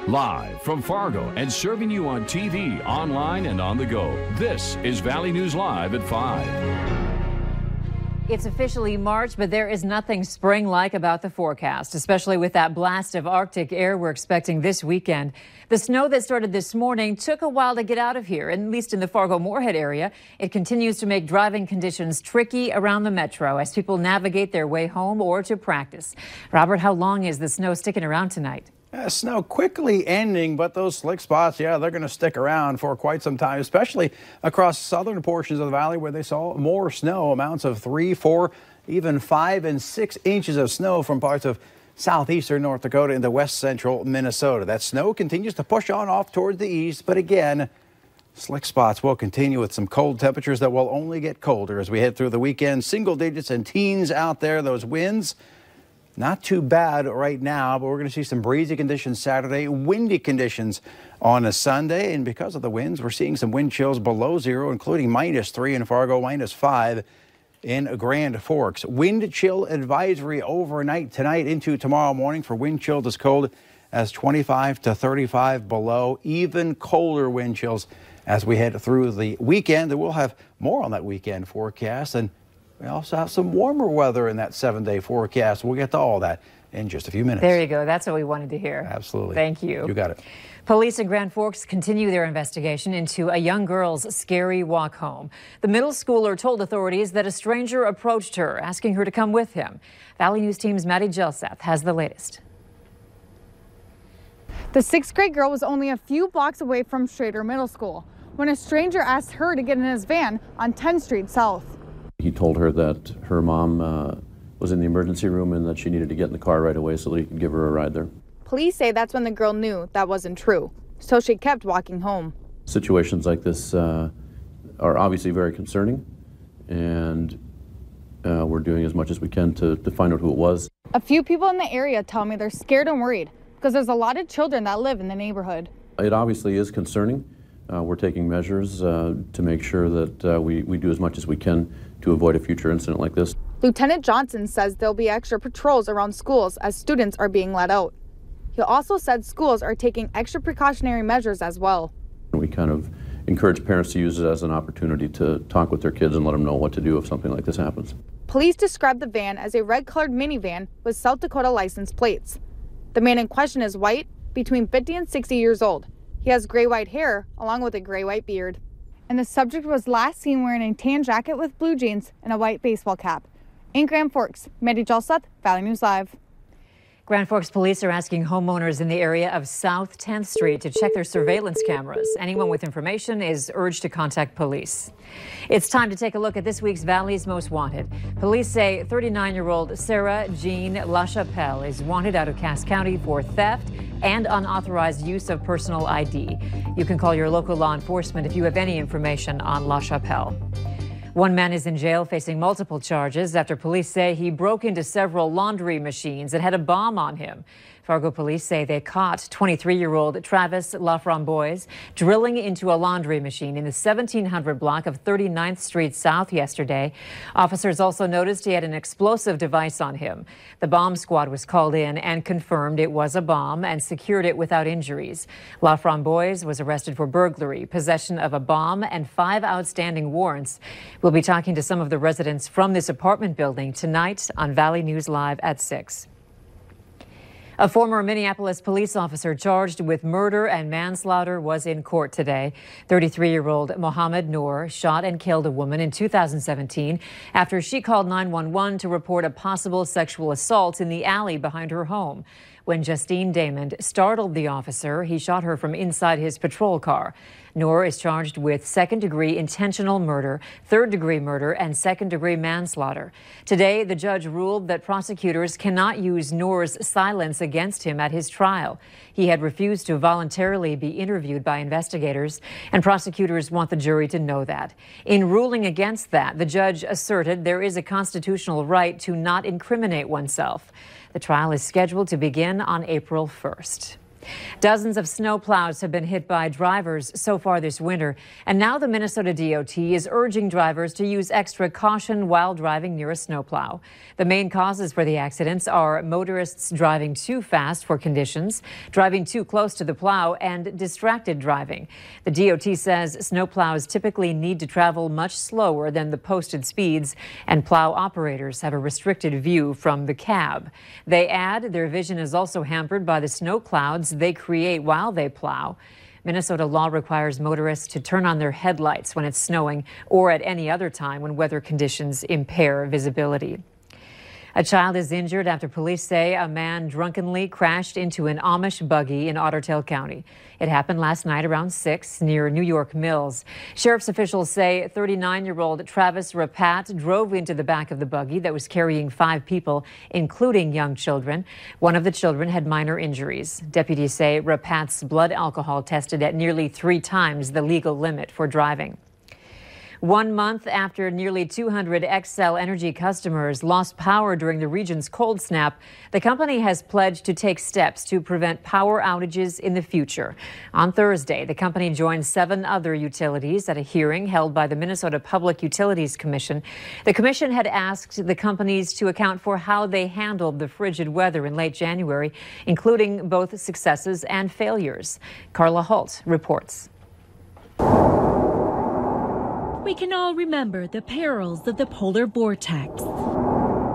Live from Fargo and serving you on TV, online, and on the go. This is Valley News Live at 5. It's officially March, but there is nothing spring-like about the forecast, especially with that blast of Arctic air we're expecting this weekend. The snow that started this morning took a while to get out of here, at least in the Fargo-Moorhead area. It continues to make driving conditions tricky around the metro as people navigate their way home or to practice. Robert, how long is the snow sticking around tonight? Snow quickly ending, but those slick spots, they're going to stick around for quite some time, especially across southern portions of the valley where they saw more snow, amounts of 3, 4, even 5 and 6 inches of snow from parts of southeastern North Dakota into west central Minnesota. That snow continues to push on off towards the east, but again, slick spots will continue with some cold temperatures that will only get colder as we head through the weekend. Single digits and teens out there, those winds. Not too bad right now, but we're going to see some breezy conditions Saturday, windy conditions on a Sunday. And because of the winds, we're seeing some wind chills below zero, including -3 in Fargo, -5 in Grand Forks. Wind chill advisory overnight tonight into tomorrow morning for wind chills as cold as 25 to 35 below. Even colder wind chills as we head through the weekend. And we'll have more on that weekend forecast. And we also have some warmer weather in that 7-day forecast. We'll get to all that in just a few minutes. There you go. That's what we wanted to hear. Absolutely. Thank you. You got it. Police in Grand Forks continue their investigation into a young girl's scary walk home. The middle schooler told authorities that a stranger approached her, asking her to come with him. Valley News Team's Maddie Gelseth has the latest. The 6th grade girl was only a few blocks away from Schrader Middle School when a stranger asked her to get in his van on 10th Street South. He told her that her mom was in the emergency room and that she needed to get in the car right away so that he could give her a ride there. Police say that's when the girl knew that wasn't true, so she kept walking home. Situations like this are obviously very concerning, and we're doing as much as we can to find out who it was. A few people in the area tell me they're scared and worried because there's a lot of children that live in the neighborhood. It obviously is concerning. We're taking measures to make sure that we do as much as we can to avoid a future incident like this. Lieutenant Johnson says there'll be extra patrols around schools as students are being let out. He also said schools are taking extra precautionary measures as well. We kind of encourage parents to use it as an opportunity to talk with their kids and let them know what to do if something like this happens. Police described the van as a red-colored minivan with South Dakota license plates. The man in question is white, between 50 and 60 years old. He has gray-white hair along with a gray-white beard. And the subject was last seen wearing a tan jacket with blue jeans and a white baseball cap. In Grand Forks, Maddie Gelseth, Valley News Live. Grand Forks police are asking homeowners in the area of South 10th Street to check their surveillance cameras. Anyone with information is urged to contact police. It's time to take a look at this week's Valley's Most Wanted. Police say 39-year-old Sarah Jean LaChapelle is wanted out of Cass County for theft and unauthorized use of personal ID. You can call your local law enforcement if you have any information on LaChapelle. One man is in jail facing multiple charges after police say he broke into several laundry machines and had a bomb on him. Fargo police say they caught 23-year-old Travis Laframboise drilling into a laundry machine in the 1700 block of 39th Street South yesterday. Officers also noticed he had an explosive device on him. The bomb squad was called in and confirmed it was a bomb and secured it without injuries. Laframboise was arrested for burglary, possession of a bomb, and 5 outstanding warrants. We'll be talking to some of the residents from this apartment building tonight on Valley News Live at 6. A former Minneapolis police officer charged with murder and manslaughter was in court today. 33-year-old Mohammed Noor shot and killed a woman in 2017 after she called 911 to report a possible sexual assault in the alley behind her home. When Justine Damond startled the officer, he shot her from inside his patrol car. Noor is charged with second-degree intentional murder, third-degree murder, and second-degree manslaughter. Today, the judge ruled that prosecutors cannot use Noor's silence against him at his trial. He had refused to voluntarily be interviewed by investigators, and prosecutors want the jury to know that. In ruling against that, the judge asserted there is a constitutional right to not incriminate oneself. The trial is scheduled to begin on April 1st. Dozens of snowplows have been hit by drivers so far this winter, and now the Minnesota DOT is urging drivers to use extra caution while driving near a snowplow. The main causes for the accidents are motorists driving too fast for conditions, driving too close to the plow, and distracted driving. The DOT says snowplows typically need to travel much slower than the posted speeds, and plow operators have a restricted view from the cab. They add their vision is also hampered by the snow clouds they create while they plow. Minnesota law requires motorists to turn on their headlights when it's snowing or at any other time when weather conditions impair visibility. A child is injured after police say a man drunkenly crashed into an Amish buggy in Otter Tail County. It happened last night around 6 near New York Mills. Sheriff's officials say 39-year-old Travis Rapat drove into the back of the buggy that was carrying 5 people, including young children. One of the children had minor injuries. Deputies say Rapat's blood alcohol tested at nearly 3 times the legal limit for driving. 1 month after nearly 200 Xcel Energy customers lost power during the region's cold snap, the company has pledged to take steps to prevent power outages in the future. On Thursday, the company joined 7 other utilities at a hearing held by the Minnesota Public Utilities Commission. The commission had asked the companies to account for how they handled the frigid weather in late January, including both successes and failures. Carla Holt reports. We can all remember the perils of the polar vortex.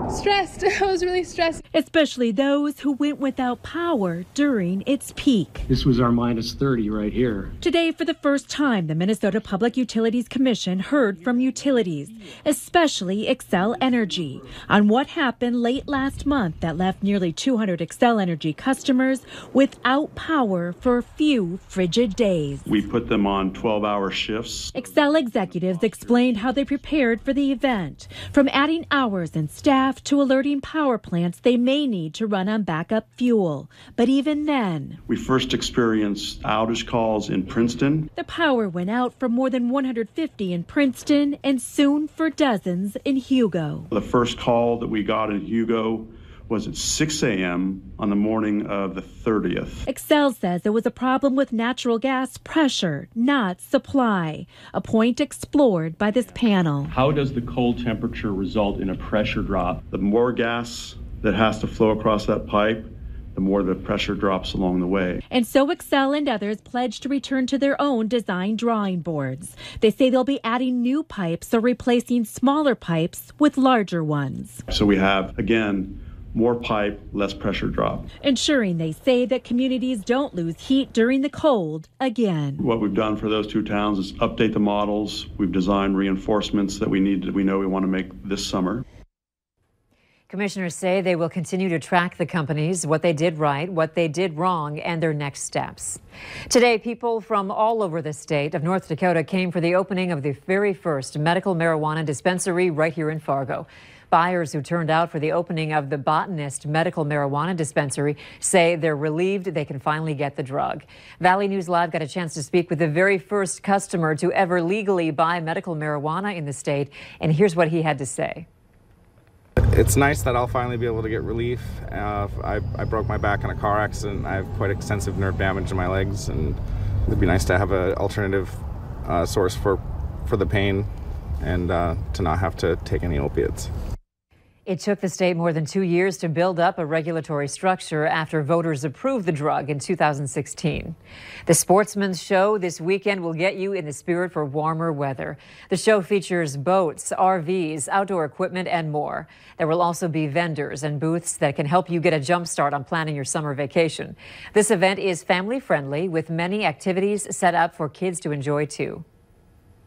Stressed. I was really stressed. Especially those who went without power during its peak. This was our minus 30 right here. Today, for the first time, the Minnesota Public Utilities Commission heard from utilities, especially Xcel Energy, on what happened late last month that left nearly 200 Xcel Energy customers without power for a few frigid days. We put them on 12-hour shifts. Xcel executives explained how they prepared for the event, from adding hours and staff to alerting power plants they may need to run on backup fuel. But even then, we first experienced outage calls in Princeton. The power went out for more than 150 in Princeton and soon for dozens in Hugo. The first call that we got in Hugo was at 6 a.m. on the morning of the 30th. Xcel says it was a problem with natural gas pressure, not supply, a point explored by this panel. How does the cold temperature result in a pressure drop? The more gas that has to flow across that pipe, the more the pressure drops along the way. And so Xcel and others pledged to return to their own design drawing boards. They say they'll be adding new pipes or replacing smaller pipes with larger ones. So we have, again, more pipe, less pressure drop. Ensuring, they say, that communities don't lose heat during the cold again. What we've done for those 2 towns is update the models. We've designed reinforcements that we know we want to make this summer. Commissioners say they will continue to track the companies, what they did right, what they did wrong, and their next steps. Today, people from all over the state of North Dakota came for the opening of the very first medical marijuana dispensary right here in Fargo. Buyers who turned out for the opening of the Botanist Medical Marijuana Dispensary say they're relieved they can finally get the drug. Valley News Live got a chance to speak with the very first customer to ever legally buy medical marijuana in the state, and here's what he had to say. It's nice that I'll finally be able to get relief. I broke my back in a car accident. I have quite extensive nerve damage in my legs, and it'd be nice to have an alternative source for the pain and to not have to take any opiates. It took the state more than 2 years to build up a regulatory structure after voters approved the drug in 2016. The Sportsman Show this weekend will get you in the spirit for warmer weather. The show features boats, RVs, outdoor equipment, and more. There will also be vendors and booths that can help you get a jump start on planning your summer vacation. This event is family friendly with many activities set up for kids to enjoy too.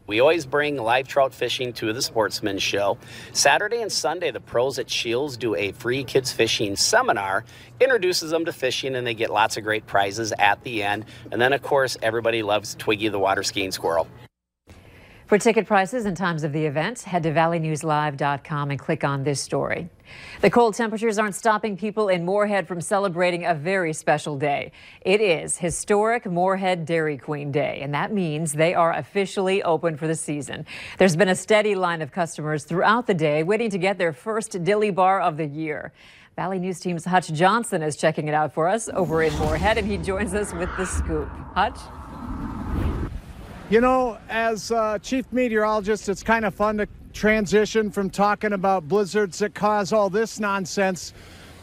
We always bring live trout fishing to the Sportsman Show. Saturday and Sunday, the pros at Shields do a free kids fishing seminar, introduces them to fishing, and they get lots of great prizes at the end. And then, of course, everybody loves Twiggy the water skiing squirrel. For ticket prices and times of the event, head to valleynewslive.com and click on this story. The cold temperatures aren't stopping people in Moorhead from celebrating a very special day. It is historic Moorhead Dairy Queen Day, and that means they are officially open for the season. There's been a steady line of customers throughout the day waiting to get their first dilly bar of the year. Valley News Team's Hutch Johnson is checking it out for us over in Moorhead, and he joins us with the scoop. Hutch? You know, as chief meteorologist, it's kind of fun to transition from talking about blizzards that cause all this nonsense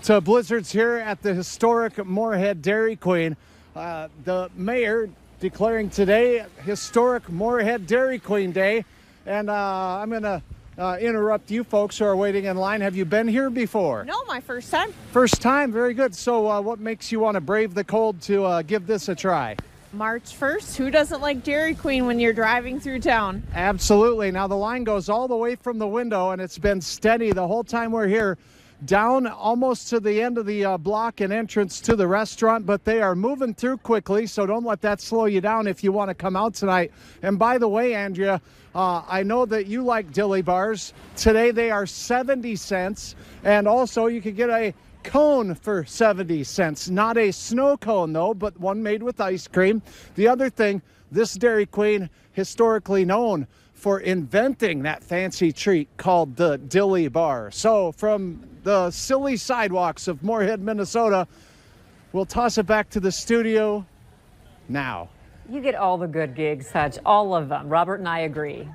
to blizzards here at the historic Moorhead Dairy Queen. The mayor declaring today historic Moorhead Dairy Queen Day. And I'm going to interrupt you folks who are waiting in line. Have you been here before? No, my first time. First time? Very good. So what makes you want to brave the cold to give this a try? March 1st. Who doesn't like Dairy Queen when you're driving through town? Absolutely. Now the line goes all the way from the window, and it's been steady the whole time we're here, down almost to the end of the block and entrance to the restaurant, but they are moving through quickly, so don't let that slow you down if you want to come out tonight. And by the way, Andrea, I know that you like dilly bars. Today they are 70 cents, and also you can get a cone for 70 cents. Not a snow cone, though, but one made with ice cream. The other thing, this Dairy Queen, historically known for inventing that fancy treat called the dilly bar. So from the silly sidewalks of Moorhead, Minnesota, we'll toss it back to the studio now. You get all the good gigs, Hutch, all of them. Robert and I agree.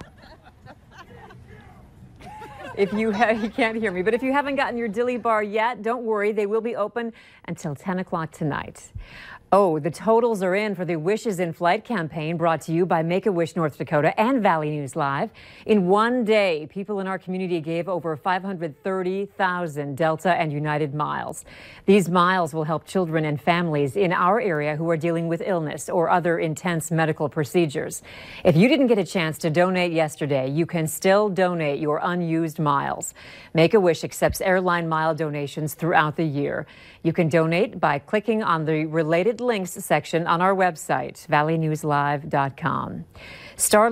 He can't hear me, but if you haven't gotten your dilly bar yet, don't worry. They will be open until 10 o'clock tonight. Oh, the totals are in for the Wishes in Flight campaign brought to you by MakeAWish North Dakota and Valley News Live. In one day, people in our community gave over 530,000 Delta and United miles. These miles will help children and families in our area who are dealing with illness or other intense medical procedures. If you didn't get a chance to donate yesterday, you can still donate your unused miles. MakeAWish accepts airline mile donations throughout the year. You can donate by clicking on the related links section on our website, valleynewslive.com.